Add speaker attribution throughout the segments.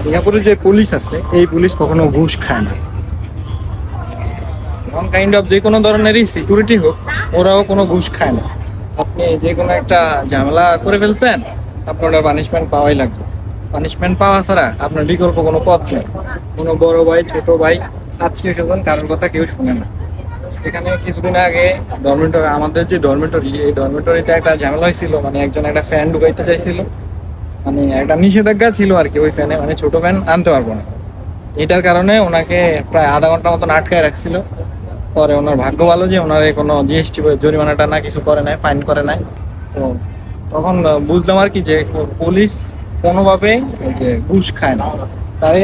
Speaker 1: সিঙ্গাপুরে যে পুলিশ আছে এই পুলিশ কখনো ঘুষ খায় না। নন কাইন্ড অফ যে কোনো ধরনেরই সিকিউরিটি হোক, ওরাও কোনো ঘুষ খায় না। আপনি যে কোনো একটা ঝামেলা করে ফেলছেন, আপনার পানিশমেন্ট পাওয়াই লাগবে। পানিশমেন্ট পাওয়া ছাড়া আপনার বিকল্প কোনো পথ নেই। কোনো বড় ভাই, ছোট ভাই, আত্মীয় স্বজন কারোর কথা কেউ শুনে না। এখানে কিছুদিন আগে ডরমেটরি, আমাদের যে ডরমেটরি, এই ডরমেটরিতে একটা ঝামেলা হয়েছিল। মানে একজন একটা ফ্যান ঢুকাইতে চাইছিল, মানে একটা নিষেধাজ্ঞা ছিল আর কি ওই ফ্যানে, মানে ছোট ফ্যান আনতে পারবো না। এটার কারণে ওনাকে প্রায় আধা ঘন্টার মতন আটকায় রাখছিল। পরে ওনার ভাগ্য ভালো যে ওনার কোনো জিএসটি জরিমানাটা না কিছু করে নাই, ফাইন করে নাই। তো তখন বুঝলাম আর কি যে পুলিশ কোনোভাবে ওই যে ঘুষ খায় না। তাই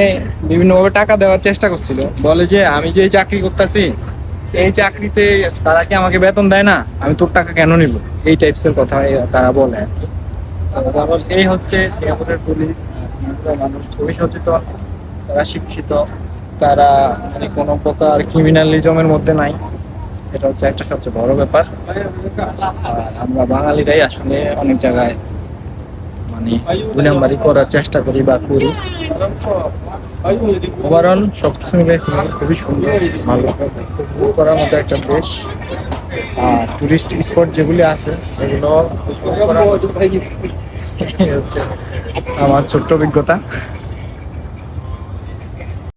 Speaker 1: বিভিন্নভাবে টাকা দেওয়ার চেষ্টা করছিল। বলে যে আমি যে চাকরি করতেছি, এই চাকরিতে তারা কি আমাকে বেতন দেয় না, আমি তোর টাকা কেন নিব, এই টাইপসের কথা তারা বলে আর কি। কারণ এই হচ্ছে সিঙ্গাপুরের পুলিশ। সিঙ্গাপুরের মানুষ খুবই সচেতন, তারা শিক্ষিত, তারা মানে কোনো প্রকার ক্রিমিনালিজমের মধ্যে নাই। এটা হচ্ছে একটা সবচেয়ে বড় ব্যাপার। আর আমরা বাঙালিরাই আসলে অনেক জায়গায় মানে দুই নাম্বারই করার চেষ্টা করি বা করি। ওভারঅল সবকিছু মিলে সিঙ্গাপুর খুবই সুন্দর, ভালো উপভোগ করার মতো একটা দেশ। আর টুরিস্ট স্পট যেগুলি আছে সেগুলো উপভোগ করার মতো। এই হচ্ছে আমার ছোট্ট অভিজ্ঞতা।